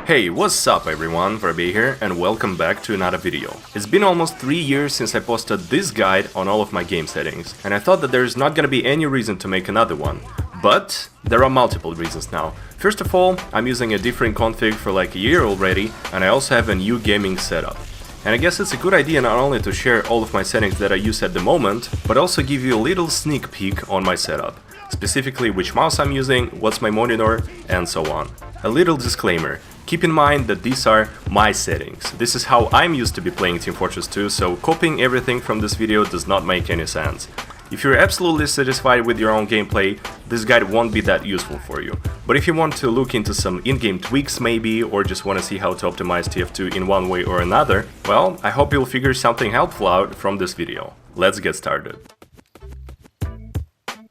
Hey, what's up everyone, Verbe here, and welcome back to another video. It's been almost 3 years since I posted this guide on all of my game settings, and I thought that there's not gonna be any reason to make another one. But there are multiple reasons now. First of all, I'm using a different config for like a year already, and I also have a new gaming setup. And I guess it's a good idea not only to share all of my settings that I use at the moment, but also give you a little sneak peek on my setup. Specifically which mouse I'm using, what's my monitor, and so on. A little disclaimer. Keep in mind that these are my settings. This is how I'm used to be playing Team Fortress 2, so copying everything from this video does not make any sense. If you're absolutely satisfied with your own gameplay, this guide won't be that useful for you. But if you want to look into some in-game tweaks maybe, or just want to see how to optimize TF2 in one way or another, well, I hope you'll figure something helpful out from this video. Let's get started.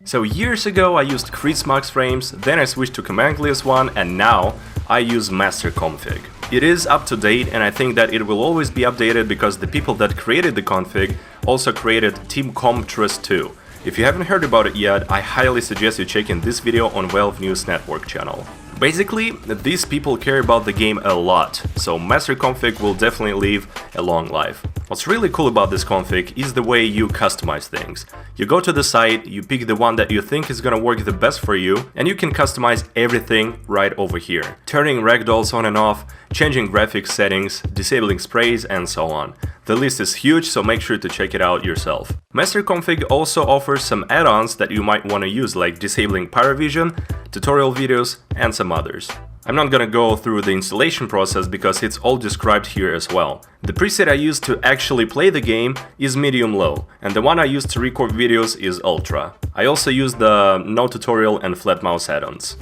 So years ago I used Chris Max frames, then I switched to command-less one, and now I use master config. It is up to date, and I think that it will always be updated because the people that created the config also created Team Comtrust 2. If you haven't heard about it yet, I highly suggest you check in this video on Valve News Network channel. Basically, these people care about the game a lot, so master config will definitely live a long life. What's really cool about this config is the way you customize things. You go to the site, you pick the one that you think is gonna work the best for you, and you can customize everything right over here. Turning ragdolls on and off, changing graphics settings, disabling sprays, and so on. The list is huge, so make sure to check it out yourself. Master config also offers some add-ons that you might want to use, like disabling Pyrovision, tutorial videos, and some others. I'm not gonna go through the installation process because it's all described here as well. The preset I use to actually play the game is medium-low, and the one I use to record videos is ultra. I also use the no tutorial and flat mouse add-ons.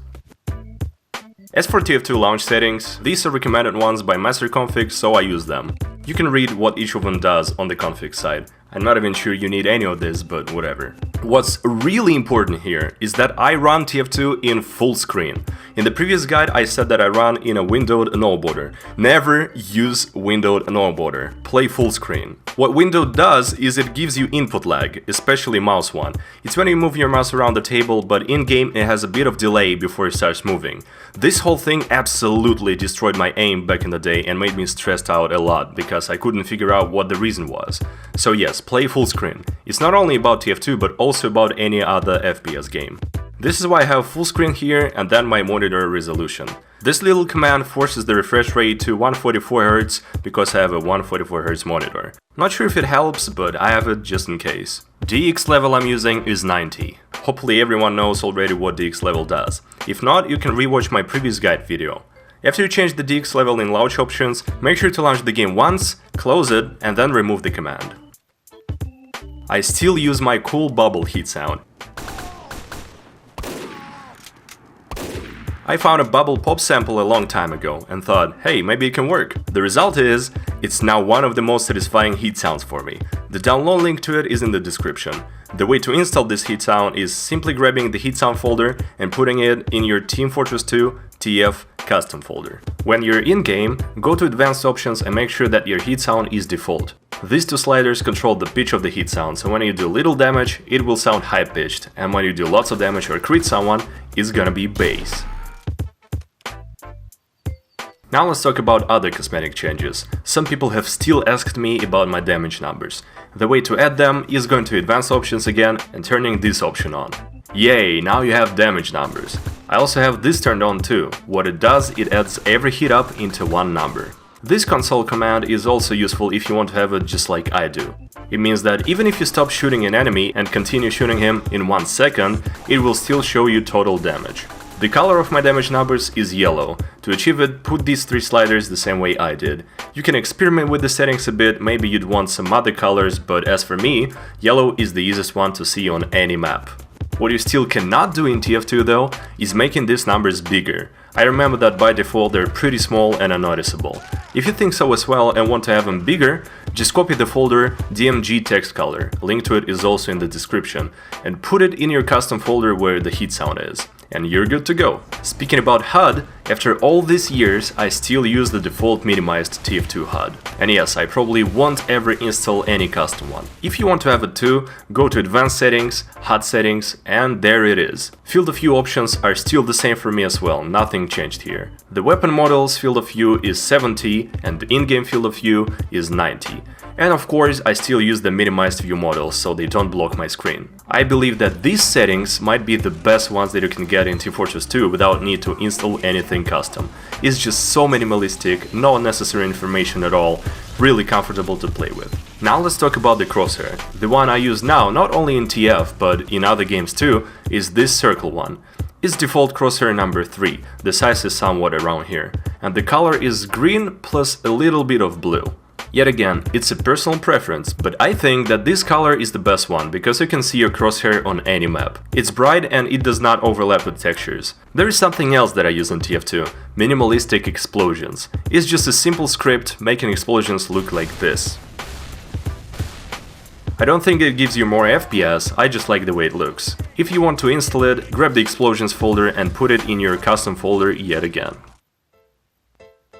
As for TF2 launch settings, these are recommended ones by master config, so I use them. You can read what each of them does on the config side. I'm not even sure you need any of this, but whatever. What's really important here is that I run TF2 in full screen. In the previous guide I said that I run in a windowed no border. Never use windowed no border. Play full screen. What windowed does is it gives you input lag, especially mouse one. It's when you move your mouse around the table, but in-game it has a bit of delay before it starts moving. This whole thing absolutely destroyed my aim back in the day and made me stressed out a lot because I couldn't figure out what the reason was. So yes, play full screen. It's not only about TF2 but also about any other FPS game. This is why I have full screen here and then my monitor resolution. This little command forces the refresh rate to 144Hz because I have a 144Hz monitor. Not sure if it helps, but I have it just in case. DX level I'm using is 90. Hopefully everyone knows already what DX level does. If not, you can rewatch my previous guide video. After you change the DX level in launch options, make sure to launch the game once, close it, and then remove the command. I still use my cool bubble heat sound. I found a bubble pop sample a long time ago and thought, hey, maybe it can work. The result is, it's now one of the most satisfying heat sounds for me. The download link to it is in the description. The way to install this heat sound is simply grabbing the heat sound folder and putting it in your Team Fortress 2 TF custom folder. When you're in-game, go to advanced options and make sure that your heat sound is default. These two sliders control the pitch of the heat sound, so when you do little damage, it will sound high-pitched, and when you do lots of damage or crit someone, it's gonna be bass. Now let's talk about other cosmetic changes. Some people have still asked me about my damage numbers. The way to add them is going to advanced options again and turning this option on. Yay, now you have damage numbers. I also have this turned on too. What it does, it adds every hit up into one number. This console command is also useful if you want to have it just like I do. It means that even if you stop shooting an enemy and continue shooting him in 1 second, it will still show you total damage. The color of my damage numbers is yellow. To achieve it, put these 3 sliders the same way I did. You can experiment with the settings a bit, maybe you'd want some other colors, but as for me, yellow is the easiest one to see on any map. What you still cannot do in TF2 though, is making these numbers bigger. I remember that by default they're pretty small and unnoticeable. If you think so as well and want to have them bigger, just copy the folder DMG text color, link to it is also in the description, and put it in your custom folder where the heat sound is. and you're good to go. Speaking about HUD, after all these years, I still use the default minimized TF2 HUD. And yes, I probably won't ever install any custom one. If you want to have it too, go to Advanced Settings, HUD Settings, and there it is. Field of view options are still the same for me as well, nothing changed here. The weapon models field of view is 70 and the in-game field of view is 90. And of course, I still use the minimized view models so they don't block my screen. I believe that these settings might be the best ones that you can get in Team Fortress 2 without need to install anything custom. It's just so minimalistic, no unnecessary information at all, really comfortable to play with. Now let's talk about the crosshair. The one I use now, not only in TF but in other games too, is this circle one. It's default crosshair number 3, the size is somewhat around here, and the color is green plus a little bit of blue. Yet again, it's a personal preference, but I think that this color is the best one because you can see your crosshair on any map. It's bright and it does not overlap with textures. There is something else that I use on TF2, minimalistic explosions. It's just a simple script making explosions look like this. I don't think it gives you more FPS, I just like the way it looks. If you want to install it, grab the explosions folder and put it in your custom folder yet again.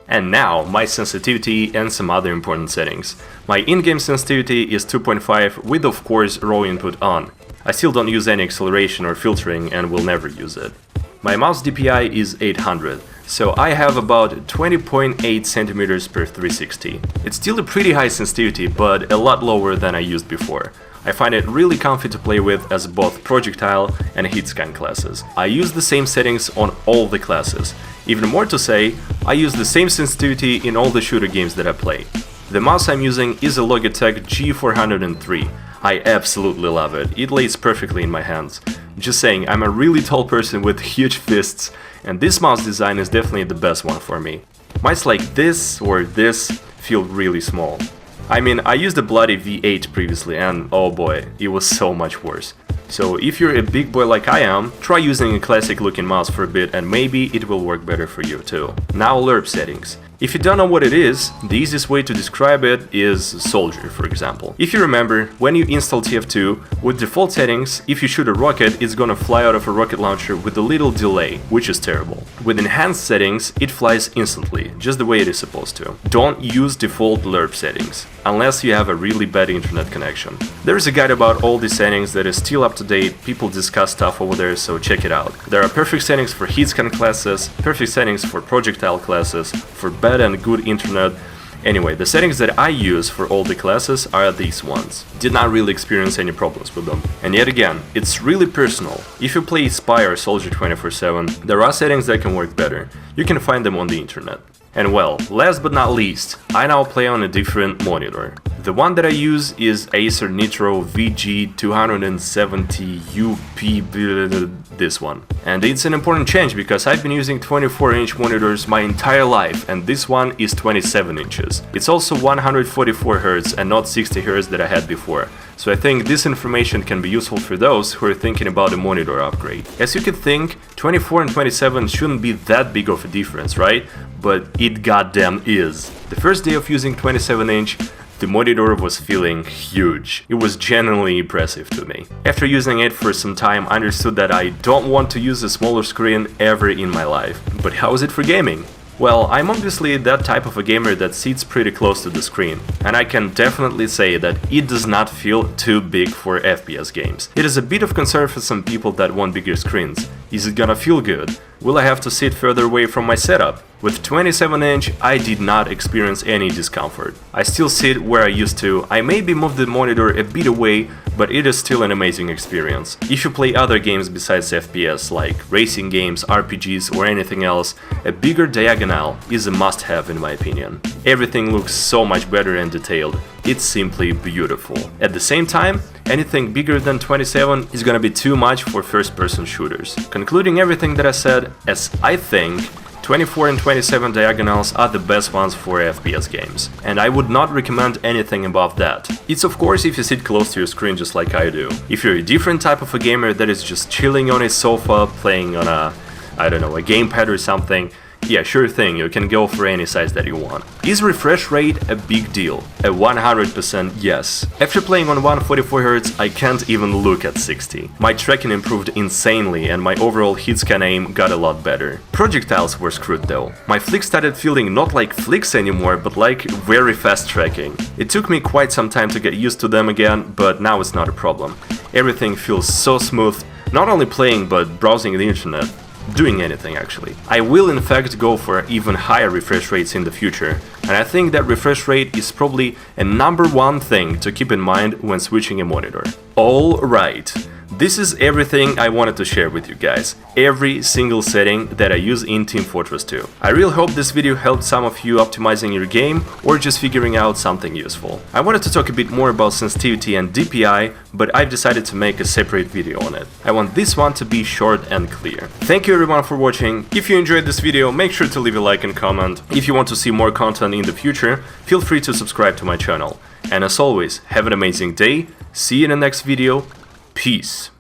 And now, my sensitivity and some other important settings. My in-game sensitivity is 2.5 with of course raw input on. I still don't use any acceleration or filtering and will never use it. My mouse DPI is 800, so I have about 20.8 cm per 360. It's still a pretty high sensitivity, but a lot lower than I used before. I find it really comfy to play with as both projectile and hitscan classes. I use the same settings on all the classes. Even more to say, I use the same sensitivity in all the shooter games that I play. The mouse I'm using is a Logitech G403. I absolutely love it, it lays perfectly in my hands. Just saying, I'm a really tall person with huge fists, and this mouse design is definitely the best one for me. Mice like this or this feel really small. I mean, I used a bloody V8 previously and oh boy, it was so much worse. So if you're a big boy like I am, try using a classic looking mouse for a bit and maybe it will work better for you too. Now LERP settings. If you don't know what it is, the easiest way to describe it is Soldier, for example. If you remember, when you install TF2, with default settings, if you shoot a rocket, it's gonna fly out of a rocket launcher with a little delay, which is terrible. With enhanced settings, it flies instantly, just the way it is supposed to. Don't use default LERP settings, unless you have a really bad internet connection. There is a guide about all these settings that is still up to date, people discuss stuff over there, so check it out. There are perfect settings for hitscan classes, perfect settings for projectile classes, for bad and good internet. Anyway, the settings that I use for all the classes are these ones. Did not really experience any problems with them. And yet again, it's really personal. If you play Spy or Soldier 24/7, there are settings that can work better. You can find them on the internet. And well, last but not least, I now play on a different monitor. The one that I use is Acer Nitro VG270UP, this one. And it's an important change because I've been using 24-inch monitors my entire life and this one is 27 inches. It's also 144 Hz and not 60 Hz that I had before. So I think this information can be useful for those who are thinking about a monitor upgrade. As you could think, 24 and 27 shouldn't be that big of a difference, right? But it goddamn is. The first day of using 27-inch, the monitor was feeling huge. It was genuinely impressive to me. After using it for some time, I understood that I don't want to use a smaller screen ever in my life. But how is it for gaming? Well, I'm obviously that type of a gamer that sits pretty close to the screen, and I can definitely say that it does not feel too big for FPS games. It is a bit of concern for some people that want bigger screens. Is it gonna feel good? Will I have to sit further away from my setup? With 27-inch, I did not experience any discomfort. I still sit where I used to, I maybe moved the monitor a bit away, but it is still an amazing experience. If you play other games besides FPS, like racing games, RPGs or anything else, a bigger diagonal is a must-have in my opinion. Everything looks so much better and detailed. It's simply beautiful. At the same time, anything bigger than 27 is gonna be too much for first-person shooters. Concluding everything that I said, as I think 24 and 27 diagonals are the best ones for FPS games, and I would not recommend anything above that. It's of course if you sit close to your screen just like I do. If you're a different type of a gamer that is just chilling on his sofa, playing on a, I don't know, a gamepad or something, Yeah, sure thing, you can go for any size that you want. Is refresh rate a big deal? A 100% yes. After playing on 144Hz, I can't even look at 60. My tracking improved insanely and my overall hit scan aim got a lot better. Projectiles were screwed though. My flicks started feeling not like flicks anymore, but like very fast tracking. It took me quite some time to get used to them again, but now it's not a problem. Everything feels so smooth, not only playing but browsing the internet. Doing anything actually. I will in fact go for even higher refresh rates in the future, and I think that refresh rate is probably a #1 thing to keep in mind when switching a monitor. Alright, this is everything I wanted to share with you guys. Every single setting that I use in Team Fortress 2. I really hope this video helped some of you optimizing your game or just figuring out something useful. I wanted to talk a bit more about sensitivity and DPI, but I've decided to make a separate video on it. I want this one to be short and clear. Thank you everyone for watching. If you enjoyed this video, make sure to leave a like and comment. If you want to see more content in the future, feel free to subscribe to my channel. And as always, have an amazing day, see you in the next video, peace.